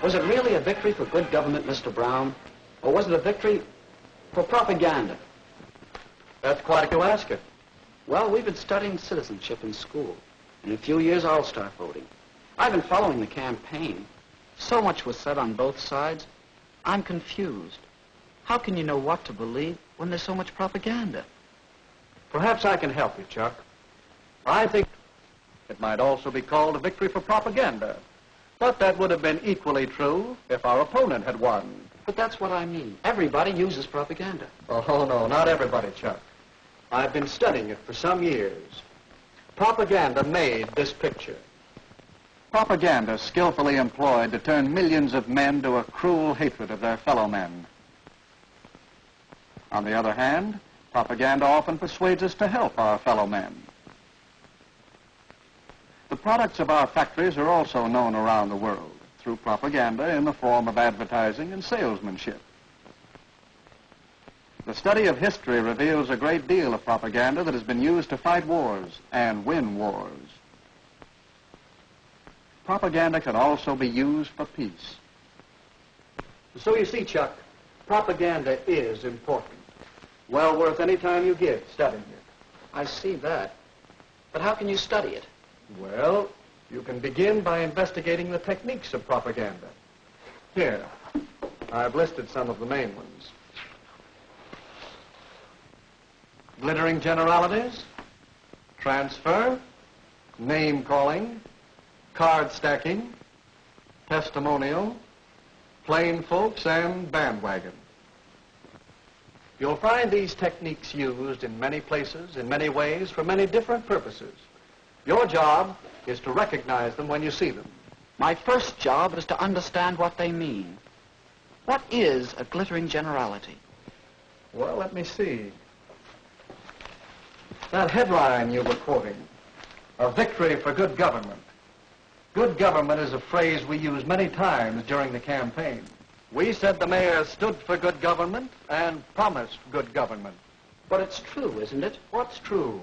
Was it really a victory for good government, Mr. Brown? Or was it a victory for propaganda? That's quite a asking. Well, we've been studying citizenship in school. In a few years, I'll start voting. I've been following the campaign. So much was said on both sides. I'm confused. How can you know what to believe when there's so much propaganda? Perhaps I can help you, Chuck. I think it might also be called a victory for propaganda. But that would have been equally true if our opponent had won. But that's what I mean. Everybody uses propaganda. Oh, no, not everybody, Chuck. I've been studying it for some years. Propaganda made this picture. Propaganda skillfully employed to turn millions of men to a cruel hatred of their fellow men. On the other hand, propaganda often persuades us to help our fellow men. The products of our factories are also known around the world through propaganda in the form of advertising and salesmanship. The study of history reveals a great deal of propaganda that has been used to fight wars and win wars. Propaganda can also be used for peace. So you see, Chuck, propaganda is important. Well worth any time you give studying it. I see that. But how can you study it? Well, you can begin by investigating the techniques of propaganda. Here, I've listed some of the main ones. Glittering generalities, transfer, name-calling, card stacking, testimonial, plain folks, and bandwagon. You'll find these techniques used in many places, in many ways, for many different purposes. Your job is to recognize them when you see them. My first job is to understand what they mean. What is a glittering generality? Well, let me see. That headline you were quoting, a victory for good government. Good government is a phrase we use many times during the campaign. We said the mayor stood for good government and promised good government. But it's true, isn't it? What's true?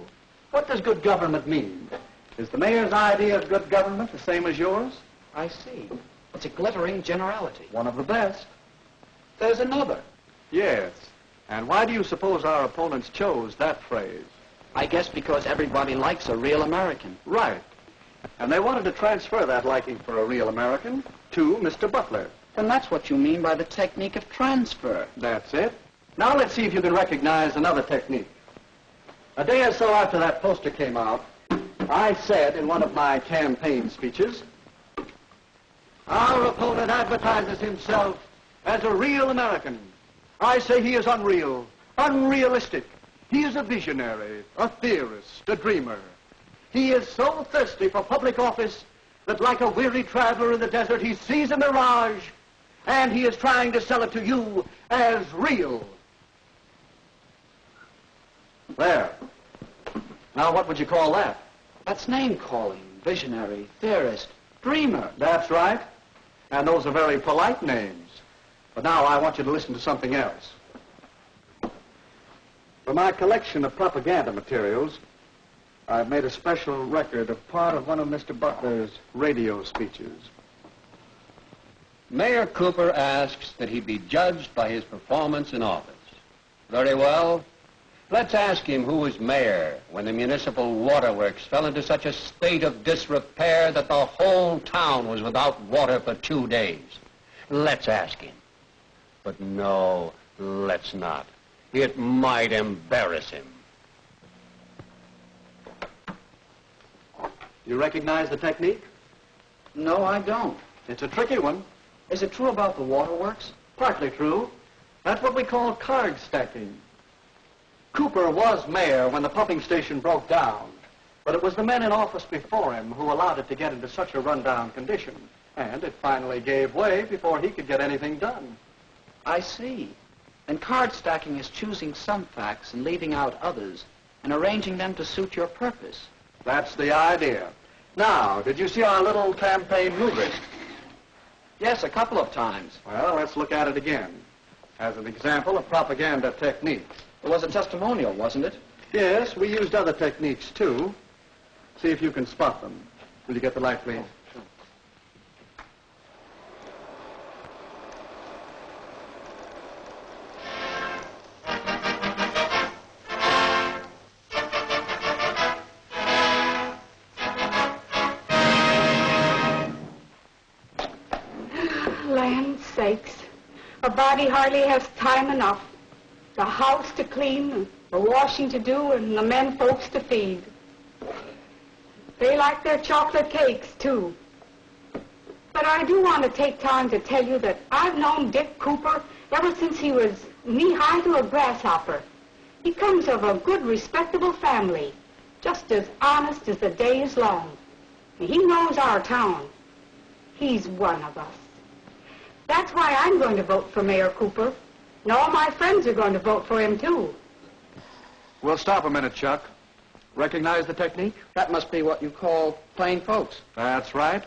What does good government mean? Is the mayor's idea of good government the same as yours? I see. It's a glittering generality. One of the best. There's another. Yes. And why do you suppose our opponents chose that phrase? I guess because everybody likes a real American. Right. And they wanted to transfer that liking for a real American to Mr. Butler. Then that's what you mean by the technique of transfer. That's it. Now let's see if you can recognize another technique. A day or so after that poster came out, I said in one of my campaign speeches, our opponent advertises himself as a real American. I say he is unreal, unrealistic. He is a visionary, a theorist, a dreamer. He is so thirsty for public office that like a weary traveler in the desert, he sees a mirage, and he is trying to sell it to you as real. There. Now, what would you call that? That's name-calling, visionary, theorist, dreamer. That's right. And those are very polite names. But now I want you to listen to something else. For my collection of propaganda materials, I've made a special record of part of one of Mr. Butler's radio speeches. Mayor Cooper asks that he be judged by his performance in office. Very well. Let's ask him who was mayor when the municipal waterworks fell into such a state of disrepair that the whole town was without water for 2 days. Let's ask him. But no, let's not. It might embarrass him. You recognize the technique? No, I don't. It's a tricky one. Is it true about the waterworks? Partly true. That's what we call card stacking. Cooper was mayor when the pumping station broke down, but it was the men in office before him who allowed it to get into such a rundown condition, and it finally gave way before he could get anything done. I see. And card stacking is choosing some facts and leaving out others and arranging them to suit your purpose. That's the idea. Now, did you see our little campaign movie? Yes, a couple of times. Well, let's look at it again as an example of propaganda technique. It was a testimonial, wasn't it? Yes, we used other techniques, too. See if you can spot them. Will you get the light, please? A body hardly has time enough. The house to clean, the washing to do, and the men folks to feed. They like their chocolate cakes, too. But I do want to take time to tell you that I've known Dick Cooper ever since he was knee-high to a grasshopper. He comes of a good, respectable family, just as honest as the day is long. And he knows our town. He's one of us. That's why I'm going to vote for Mayor Cooper. And all my friends are going to vote for him, too. We'll stop a minute, Chuck. Recognize the technique? That must be what you call plain folks. That's right.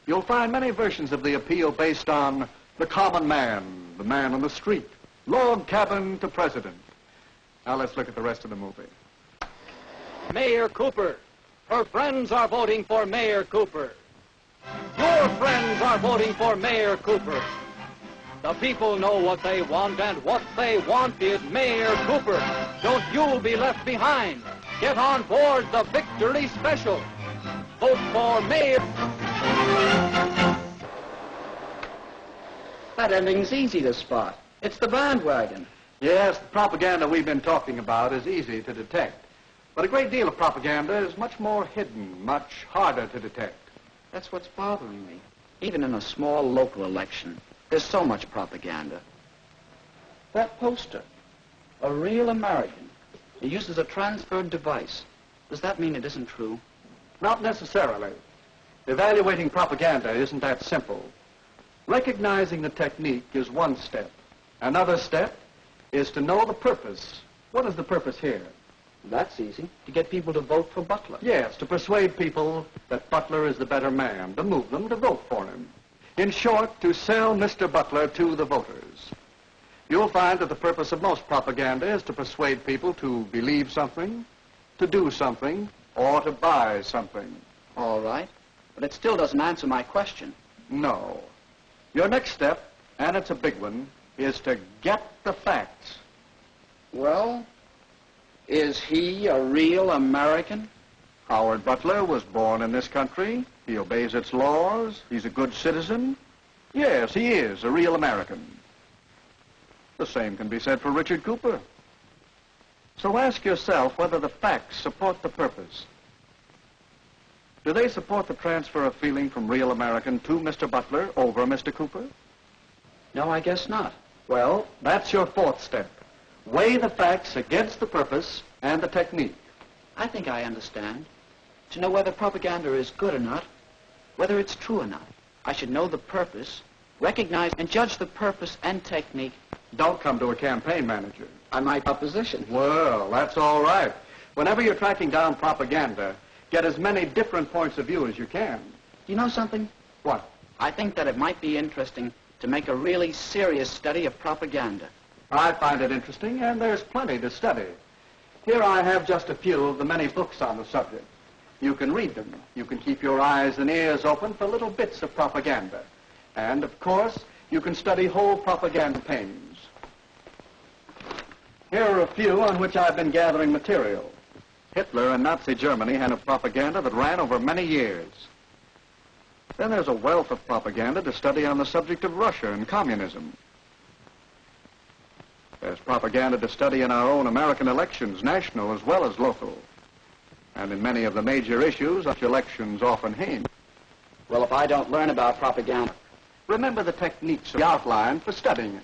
You'll find many versions of the appeal based on the common man, the man on the street, log cabin to president. Now let's look at the rest of the movie. Mayor Cooper. Her friends are voting for Mayor Cooper. Your friends are voting for Mayor Cooper. The people know what they want, and what they want is Mayor Cooper. Don't you be left behind. Get on board the Victory Special. Vote for Mayor. That ending's easy to spot. It's the bandwagon. Yes, the propaganda we've been talking about is easy to detect. But a great deal of propaganda is much more hidden, much harder to detect. That's what's bothering me. Even in a small local election, there's so much propaganda. That poster, a real American. He uses a transferred device. Does that mean it isn't true? Not necessarily. Evaluating propaganda isn't that simple. Recognizing the technique is one step. Another step is to know the purpose. What is the purpose here? That's easy. To get people to vote for Butler. Yes, to persuade people that Butler is the better man, to move them to vote for him. In short, to sell Mr. Butler to the voters. You'll find that the purpose of most propaganda is to persuade people to believe something, to do something, or to buy something. All right. But it still doesn't answer my question. No. Your next step, and it's a big one, is to get the facts. Well, is he a real American? Howard Butler was born in this country. He obeys its laws. He's a good citizen. Yes, he is a real American. The same can be said for Richard Cooper. So ask yourself whether the facts support the purpose. Do they support the transfer of feeling from real American to Mr. Butler over Mr. Cooper? No, I guess not. Well, that's your fourth step. Weigh the facts against the purpose and the technique. I think I understand. To know whether propaganda is good or not, whether it's true or not, I should know the purpose, recognize and judge the purpose and technique. Don't come to a campaign manager. I might opposition. Well, that's all right. Whenever you're tracking down propaganda, get as many different points of view as you can. You know something? What? I think that it might be interesting to make a really serious study of propaganda. I find it interesting, and there's plenty to study. Here I have just a few of the many books on the subject. You can read them. You can keep your eyes and ears open for little bits of propaganda. And, of course, you can study whole propaganda campaigns. Here are a few on which I've been gathering material. Hitler and Nazi Germany had a propaganda that ran over many years. Then there's a wealth of propaganda to study on the subject of Russia and communism. There's propaganda to study in our own American elections, national as well as local. And in many of the major issues, such elections often hinge. Well, if I don't learn about propaganda... Remember the techniques we outlined for studying it.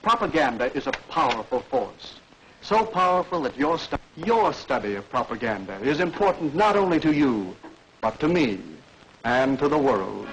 Propaganda is a powerful force. So powerful that your study of propaganda is important not only to you, but to me and to the world.